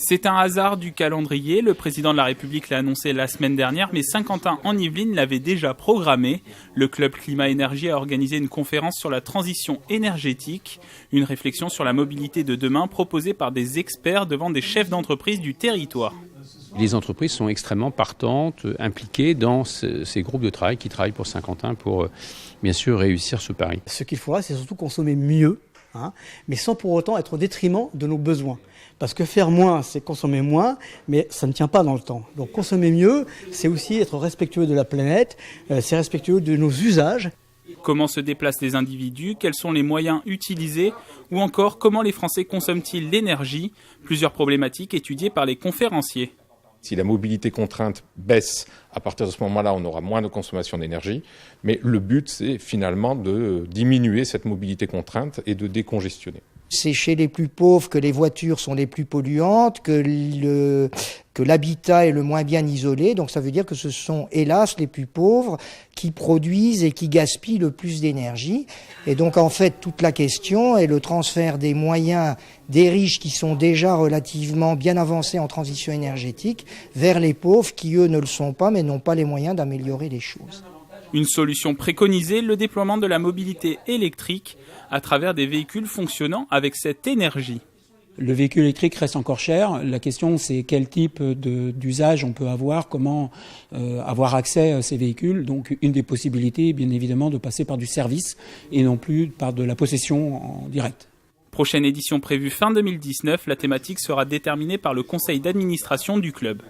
C'est un hasard du calendrier, le président de la République l'a annoncé la semaine dernière, mais Saint-Quentin en Yvelines l'avait déjà programmé. Le club Climat-Énergie a organisé une conférence sur la transition énergétique, une réflexion sur la mobilité de demain proposée par des experts devant des chefs d'entreprise du territoire. Les entreprises sont extrêmement partantes, impliquées dans ces groupes de travail qui travaillent pour Saint-Quentin pour bien sûr réussir ce pari. Ce qu'il faudra, c'est surtout consommer mieux, mais sans pour autant être au détriment de nos besoins. Parce que faire moins, c'est consommer moins, mais ça ne tient pas dans le temps. Donc consommer mieux, c'est aussi être respectueux de la planète, c'est respectueux de nos usages. Comment se déplacent les individus, quels sont les moyens utilisés, ou encore comment les Français consomment-ils l'énergie? Plusieurs problématiques étudiées par les conférenciers. Si la mobilité contrainte baisse, à partir de ce moment-là, on aura moins de consommation d'énergie. Mais le but, c'est finalement de diminuer cette mobilité contrainte et de décongestionner. C'est chez les plus pauvres que les voitures sont les plus polluantes, que l'habitat est le moins bien isolé. Donc ça veut dire que ce sont, hélas, les plus pauvres qui produisent et qui gaspillent le plus d'énergie. Et donc en fait, toute la question est le transfert des moyens des riches qui sont déjà relativement bien avancés en transition énergétique vers les pauvres qui, eux, ne le sont pas, mais n'ont pas les moyens d'améliorer les choses. Une solution préconisée, le déploiement de la mobilité électrique à travers des véhicules fonctionnant avec cette énergie. Le véhicule électrique reste encore cher. La question, c'est quel type d'usage on peut avoir, comment avoir accès à ces véhicules. Donc une des possibilités est bien évidemment de passer par du service et non plus par de la possession en direct. Prochaine édition prévue fin 2019, la thématique sera déterminée par le conseil d'administration du club.